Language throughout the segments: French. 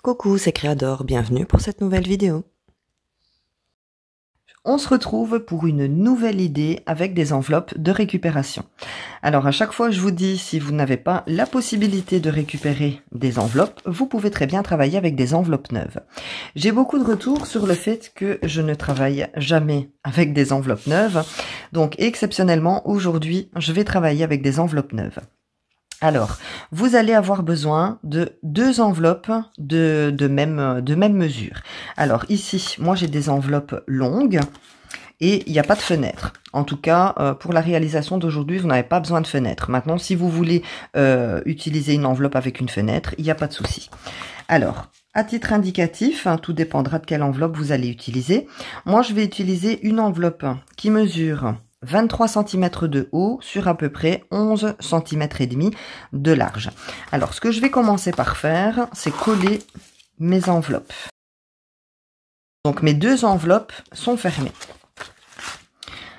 Coucou, c'est Créador, bienvenue pour cette nouvelle vidéo. On se retrouve pour une nouvelle idée avec des enveloppes de récupération. Alors à chaque fois je vous dis, si vous n'avez pas la possibilité de récupérer des enveloppes, vous pouvez très bien travailler avec des enveloppes neuves. J'ai beaucoup de retours sur le fait que je ne travaille jamais avec des enveloppes neuves. Donc exceptionnellement aujourd'hui, je vais travailler avec des enveloppes neuves. Alors, vous allez avoir besoin de deux enveloppes de même mesure. Alors ici, moi j'ai des enveloppes longues et il n'y a pas de fenêtre. En tout cas, pour la réalisation d'aujourd'hui, vous n'avez pas besoin de fenêtre. Maintenant, si vous voulez utiliser une enveloppe avec une fenêtre, il n'y a pas de souci. Alors, à titre indicatif, tout dépendra de quelle enveloppe vous allez utiliser. Moi, je vais utiliser une enveloppe qui mesure 23 cm de haut sur à peu près 11 cm et demi de large. Alors, ce que je vais commencer par faire, c'est coller mes enveloppes. Donc, mes deux enveloppes sont fermées.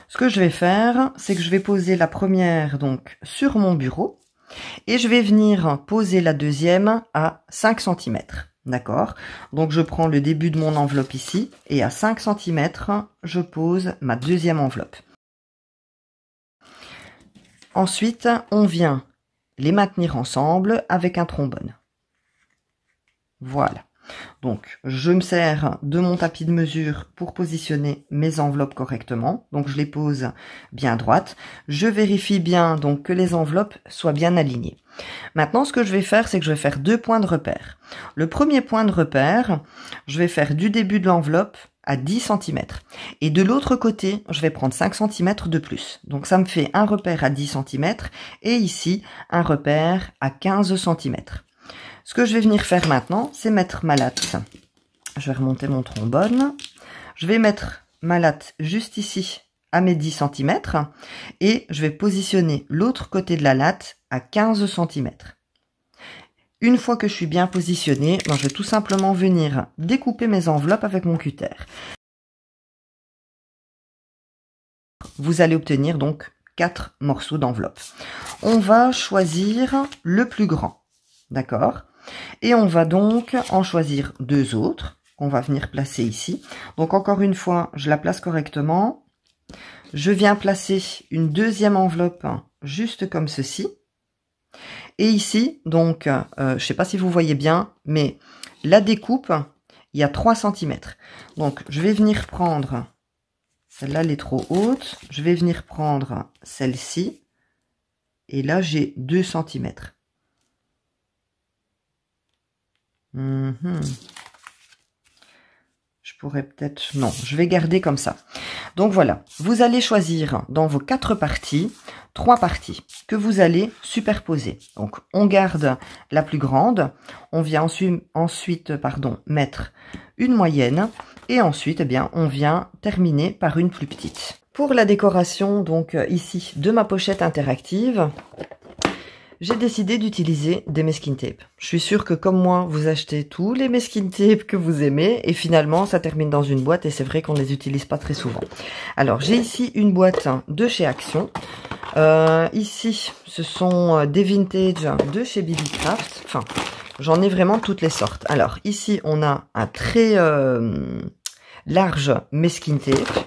Ce que je vais faire, c'est que je vais poser la première donc sur mon bureau et je vais venir poser la deuxième à 5 cm. D'accord? Donc, je prends le début de mon enveloppe ici et à 5 cm, je pose ma deuxième enveloppe. Ensuite, on vient les maintenir ensemble avec un trombone. Voilà. Donc, je me sers de mon tapis de mesure pour positionner mes enveloppes correctement. Donc, je les pose bien droites. Je vérifie bien donc que les enveloppes soient bien alignées. Maintenant, ce que je vais faire, c'est que je vais faire deux points de repère. Le premier point de repère, je vais faire du début de l'enveloppe à 10 cm. Et de l'autre côté, je vais prendre 5 cm de plus. Donc, ça me fait un repère à 10 cm et ici, un repère à 15 cm. Ce que je vais venir faire maintenant, c'est mettre ma latte. Je vais remonter mon trombone. Je vais mettre ma latte juste ici à mes 10 cm et je vais positionner l'autre côté de la latte à 15 cm. Une fois que je suis bien positionnée, je vais tout simplement venir découper mes enveloppes avec mon cutter. Vous allez obtenir donc 4 morceaux d'enveloppe. On va choisir le plus grand, d'accord? Et on va donc en choisir deux autres qu'on va venir placer ici. Donc encore une fois, je la place correctement. Je viens placer une deuxième enveloppe juste comme ceci. Et ici, donc, je ne sais pas si vous voyez bien, mais la découpe, il y a 3 cm. Donc, je vais venir prendre, celle-là, elle est trop haute. Je vais venir prendre celle-ci. Et là, j'ai 2 cm. Je pourrais peut-être... Non, je vais garder comme ça. Donc voilà, vous allez choisir dans vos 4 parties, 3 parties que vous allez superposer. Donc on garde la plus grande, on vient ensuite mettre une moyenne et ensuite on vient terminer par une plus petite. Pour la décoration donc ici de ma pochette interactive, j'ai décidé d'utiliser des masking tape. Je suis sûre que comme moi, vous achetez tous les masking tape que vous aimez et finalement, ça termine dans une boîte et c'est vrai qu'on ne les utilise pas très souvent. Alors, j'ai ici une boîte de chez Action. Ici, ce sont des vintage de chez BBcraft. Enfin, j'en ai vraiment toutes les sortes. Alors, ici, on a un très large masking tape.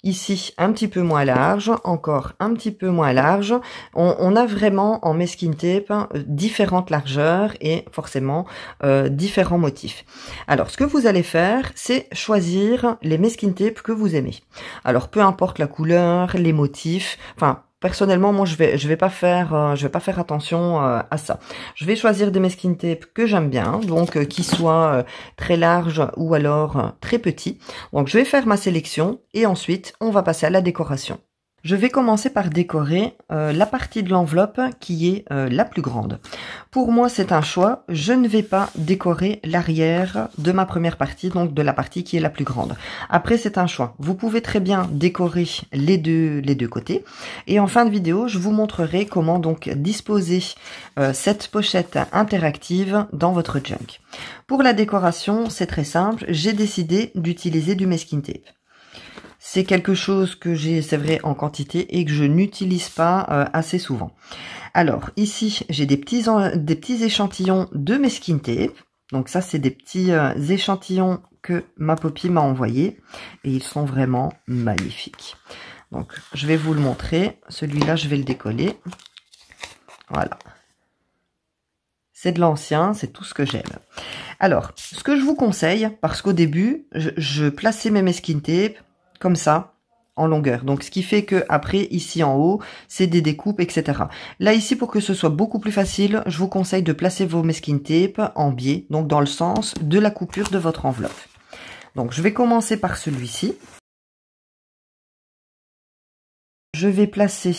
Ici, un petit peu moins large, encore un petit peu moins large. On a vraiment en masking tape différentes largeurs et forcément différents motifs. Alors, ce que vous allez faire, c'est choisir les masking tape que vous aimez. Alors, peu importe la couleur, les motifs, enfin... Personnellement, moi, je vais pas faire attention à ça. Je vais choisir des masking tape que j'aime bien, donc qui soient très larges ou alors très petits. Donc, je vais faire ma sélection et ensuite, on va passer à la décoration. Je vais commencer par décorer la partie de l'enveloppe qui est la plus grande. Pour moi, c'est un choix. Je ne vais pas décorer l'arrière de ma première partie, donc de la partie qui est la plus grande. Après, c'est un choix. Vous pouvez très bien décorer les deux côtés. Et en fin de vidéo, je vous montrerai comment donc disposer cette pochette interactive dans votre junk. Pour la décoration, c'est très simple. J'ai décidé d'utiliser du masking tape. C'est quelque chose que j'ai, c'est vrai, en quantité et que je n'utilise pas assez souvent. Alors, ici, j'ai des petits échantillons de masking tape. Donc ça, c'est des petits échantillons que ma Poppy m'a envoyés. Et ils sont vraiment magnifiques. Donc, je vais vous le montrer. Celui-là, je vais le décoller. Voilà. C'est de l'ancien, c'est tout ce que j'aime. Alors, ce que je vous conseille, parce qu'au début, je plaçais mes masking tape comme ça, en longueur. Donc, ce qui fait que après, ici en haut, c'est des découpes, etc. Là, ici, pour que ce soit beaucoup plus facile, je vous conseille de placer vos masking tape en biais, donc dans le sens de la coupure de votre enveloppe. Donc, je vais commencer par celui-ci. Je vais placer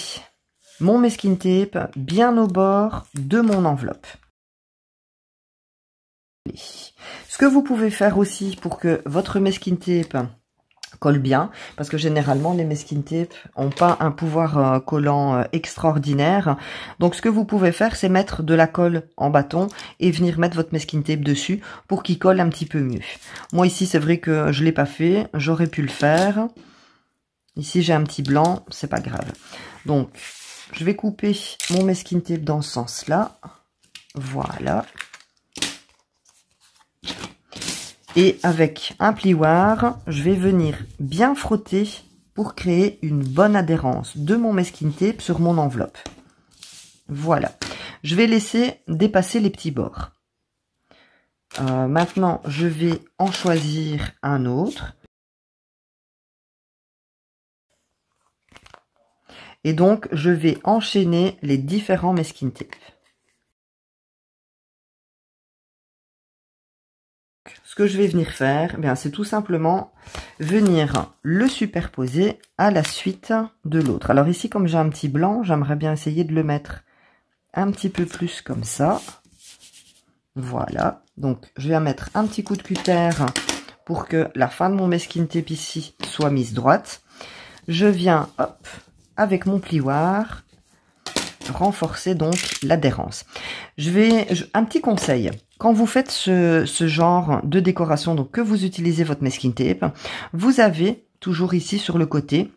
mon masking tape bien au bord de mon enveloppe. Ce que vous pouvez faire aussi pour que votre masking tape colle bien, parce que généralement les masking tape n'ont pas un pouvoir collant extraordinaire. Donc ce que vous pouvez faire, c'est mettre de la colle en bâton et venir mettre votre masking tape dessus pour qu'il colle un petit peu mieux. Moi ici, c'est vrai que je l'ai pas fait, j'aurais pu le faire. Ici, j'ai un petit blanc, c'est pas grave. Donc, je vais couper mon masking tape dans ce sens-là. Voilà. Et avec un plioir, je vais venir bien frotter pour créer une bonne adhérence de mon masking tape sur mon enveloppe. Voilà. Je vais laisser dépasser les petits bords. Maintenant, je vais en choisir un autre. Et donc, je vais enchaîner les différents masking tape. Ce que je vais venir faire, bien, c'est tout simplement venir le superposer à la suite de l'autre. Alors ici, comme j'ai un petit blanc, j'aimerais bien essayer de le mettre un petit peu plus comme ça. Voilà. Donc, je vais mettre un petit coup de cutter pour que la fin de mon masking tape ici soit mise droite. Je viens, hop, avec mon plioir, renforcer donc l'adhérence. Un petit conseil. Quand vous faites ce genre de décoration, donc que vous utilisez votre masking tape, vous avez toujours ici sur le côté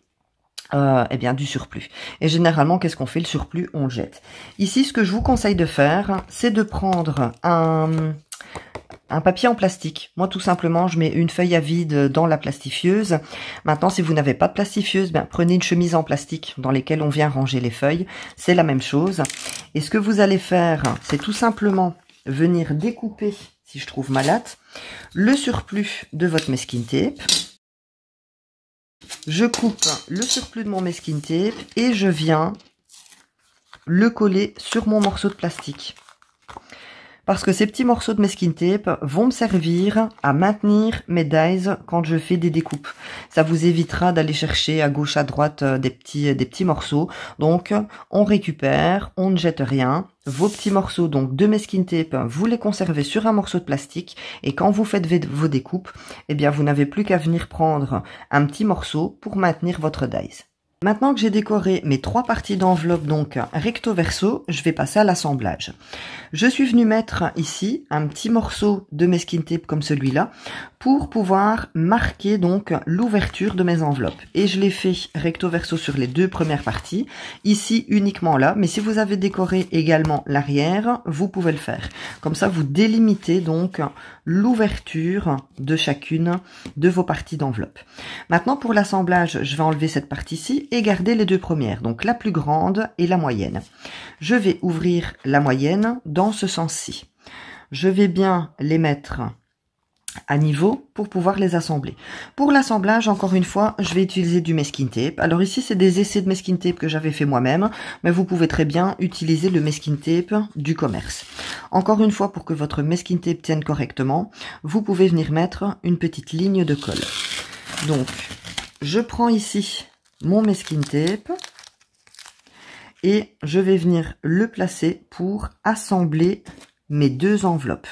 eh bien du surplus. Et généralement, qu'est-ce qu'on fait? Le surplus, on le jette. Ici, ce que je vous conseille de faire, c'est de prendre un papier en plastique. Moi, tout simplement, je mets une feuille à vide dans la plastifieuse. Maintenant, si vous n'avez pas de plastifieuse, ben, prenez une chemise en plastique dans laquelle on vient ranger les feuilles. C'est la même chose. Et ce que vous allez faire, c'est tout simplement venir découper, si je trouve malade, le surplus de votre masking tape. Je coupe le surplus de mon masking tape et je viens le coller sur mon morceau de plastique. Parce que ces petits morceaux de masking tape vont me servir à maintenir mes dies quand je fais des découpes. Ça vous évitera d'aller chercher à gauche, à droite des petits morceaux. Donc, on récupère, on ne jette rien. Vos petits morceaux donc de masking tape, vous les conservez sur un morceau de plastique. Et quand vous faites vos découpes, eh bien, vous n'avez plus qu'à venir prendre un petit morceau pour maintenir votre dies. Maintenant que j'ai décoré mes 3 parties d'enveloppe, donc recto verso, je vais passer à l'assemblage. Je suis venue mettre ici un petit morceau de masking tape comme celui-là pour pouvoir marquer donc l'ouverture de mes enveloppes. Et je l'ai fait recto verso sur les 2 premières parties, ici uniquement là, mais si vous avez décoré également l'arrière, vous pouvez le faire. Comme ça, vous délimitez donc l'ouverture de chacune de vos parties d'enveloppe. Maintenant, pour l'assemblage, je vais enlever cette partie-ci et garder les 2 premières, donc la plus grande et la moyenne. Je vais ouvrir la moyenne dans ce sens-ci. Je vais bien les mettre à niveau pour pouvoir les assembler. Pour l'assemblage, encore une fois, je vais utiliser du masking tape. Alors ici, c'est des essais de masking tape que j'avais fait moi-même, mais vous pouvez très bien utiliser le masking tape du commerce. Encore une fois, pour que votre masking tape tienne correctement, vous pouvez venir mettre une petite ligne de colle. Donc, je prends ici mon masking tape et je vais venir le placer pour assembler mes 2 enveloppes.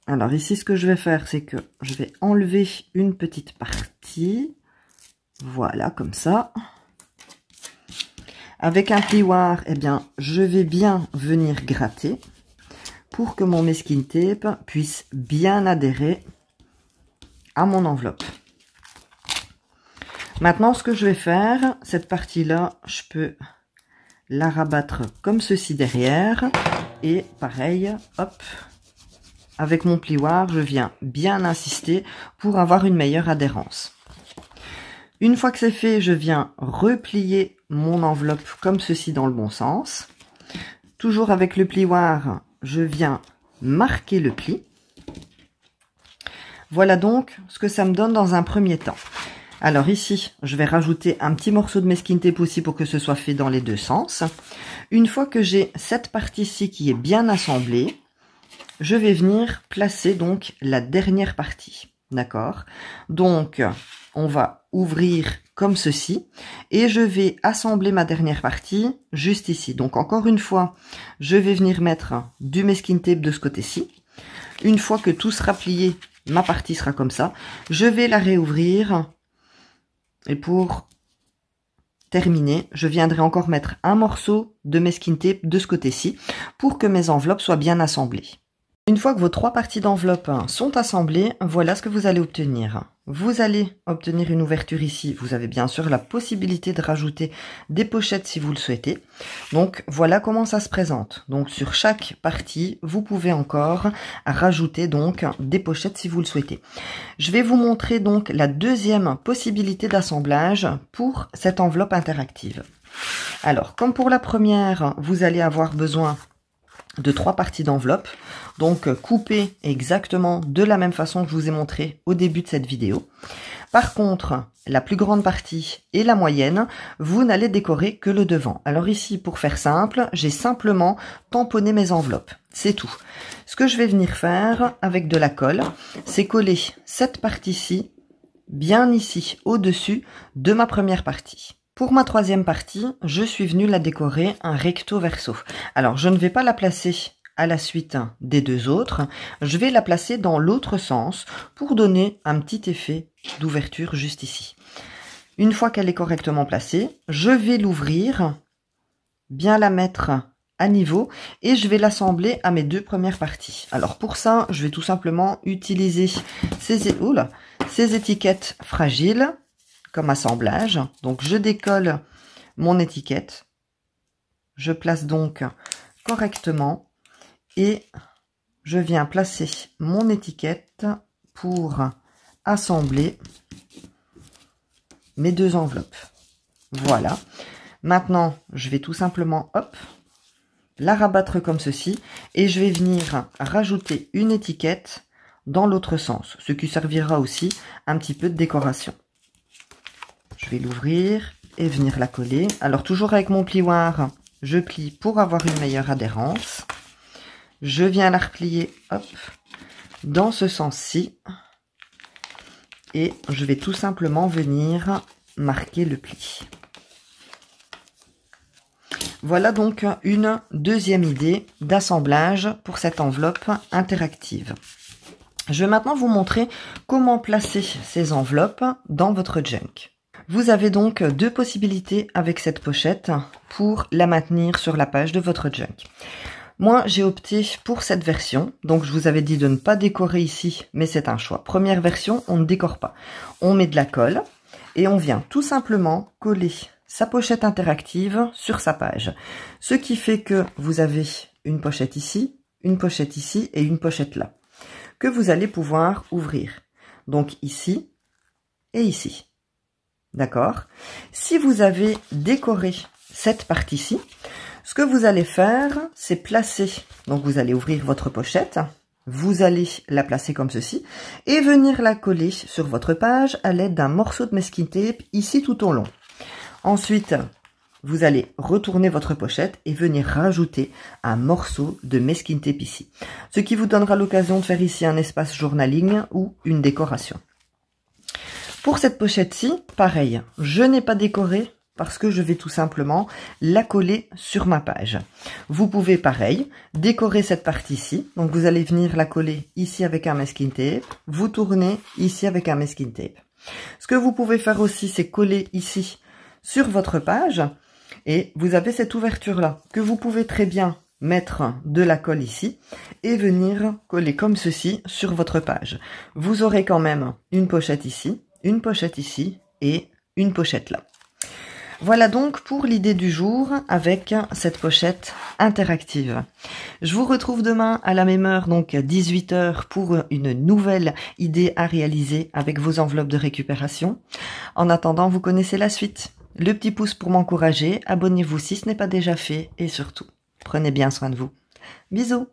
Alors ici, ce que je vais faire, c'est que je vais enlever une petite partie. Voilà, comme ça. Avec un plioir, eh bien, je vais bien venir gratter pour que mon masking tape puisse bien adhérer à mon enveloppe. Maintenant, ce que je vais faire, cette partie-là, je peux la rabattre comme ceci derrière. Et pareil, hop, avec mon plioir, je viens bien insister pour avoir une meilleure adhérence. Une fois que c'est fait, je viens replier mon enveloppe comme ceci dans le bon sens. Toujours avec le plioir, je viens marquer le pli. Voilà donc ce que ça me donne dans un premier temps. Alors ici, je vais rajouter un petit morceau de masking tape aussi pour que ce soit fait dans les deux sens. Une fois que j'ai cette partie-ci qui est bien assemblée, je vais venir placer donc la dernière partie. D'accord? Donc, on va ouvrir comme ceci et je vais assembler ma dernière partie juste ici. Donc, encore une fois, je vais venir mettre du masking tape de ce côté-ci. Une fois que tout sera plié, ma partie sera comme ça. Je vais la réouvrir. Et pour terminer, je viendrai encore mettre un morceau de masking tape de ce côté-ci pour que mes enveloppes soient bien assemblées. Une fois que vos trois parties d'enveloppe sont assemblées, voilà ce que vous allez obtenir. Vous allez obtenir une ouverture ici. Vous avez bien sûr la possibilité de rajouter des pochettes si vous le souhaitez. Donc voilà comment ça se présente. Donc sur chaque partie, vous pouvez encore rajouter donc des pochettes si vous le souhaitez. Je vais vous montrer donc la deuxième possibilité d'assemblage pour cette enveloppe interactive. Alors comme pour la première, vous allez avoir besoin de trois parties d'enveloppe, donc coupées exactement de la même façon que je vous ai montré au début de cette vidéo. Par contre, la plus grande partie et la moyenne, vous n'allez décorer que le devant. Alors ici, pour faire simple, j'ai simplement tamponné mes enveloppes. C'est tout. Ce que je vais venir faire avec de la colle, c'est coller cette partie-ci, bien ici, au-dessus de ma première partie. Pour ma troisième partie, je suis venue la décorer un recto verso. Alors, je ne vais pas la placer à la suite des deux autres. Je vais la placer dans l'autre sens pour donner un petit effet d'ouverture juste ici. Une fois qu'elle est correctement placée, je vais l'ouvrir, bien la mettre à niveau et je vais l'assembler à mes deux premières parties. Alors pour ça, je vais tout simplement utiliser ces étiquettes fragiles comme assemblage. Donc je décolle mon étiquette, je place donc correctement et je viens placer mon étiquette pour assembler mes deux enveloppes. Voilà. Maintenant, je vais tout simplement, hop, la rabattre comme ceci et je vais venir rajouter une étiquette dans l'autre sens, ce qui servira aussi un petit peu de décoration. Je vais l'ouvrir et venir la coller. Alors toujours avec mon plioir, je plie pour avoir une meilleure adhérence. Je viens la replier, hop, dans ce sens-ci. Et je vais tout simplement venir marquer le pli. Voilà donc une deuxième idée d'assemblage pour cette enveloppe interactive. Je vais maintenant vous montrer comment placer ces enveloppes dans votre junk. Vous avez donc deux possibilités avec cette pochette pour la maintenir sur la page de votre junk. Moi, j'ai opté pour cette version. Donc, je vous avais dit de ne pas décorer ici, mais c'est un choix. Première version, on ne décore pas. On met de la colle et on vient tout simplement coller sa pochette interactive sur sa page. Ce qui fait que vous avez une pochette ici et une pochette là, que vous allez pouvoir ouvrir. Donc, ici et ici. D'accord? Si vous avez décoré cette partie-ci, ce que vous allez faire, c'est placer. Donc, vous allez ouvrir votre pochette, vous allez la placer comme ceci et venir la coller sur votre page à l'aide d'un morceau de masking tape ici tout au long. Ensuite, vous allez retourner votre pochette et venir rajouter un morceau de masking tape ici. Ce qui vous donnera l'occasion de faire ici un espace journaling ou une décoration. Pour cette pochette-ci, pareil, je n'ai pas décoré parce que je vais tout simplement la coller sur ma page. Vous pouvez, pareil, décorer cette partie-ci. Donc, vous allez venir la coller ici avec un masking tape. Vous tournez ici avec un masking tape. Ce que vous pouvez faire aussi, c'est coller ici sur votre page. Et vous avez cette ouverture-là que vous pouvez très bien mettre de la colle ici et venir coller comme ceci sur votre page. Vous aurez quand même une pochette ici et une pochette là. Voilà donc pour l'idée du jour avec cette pochette interactive. Je vous retrouve demain à la même heure, donc à 18 h pour une nouvelle idée à réaliser avec vos enveloppes de récupération. En attendant, vous connaissez la suite. Le petit pouce pour m'encourager, abonnez-vous si ce n'est pas déjà fait et surtout, prenez bien soin de vous. Bisous!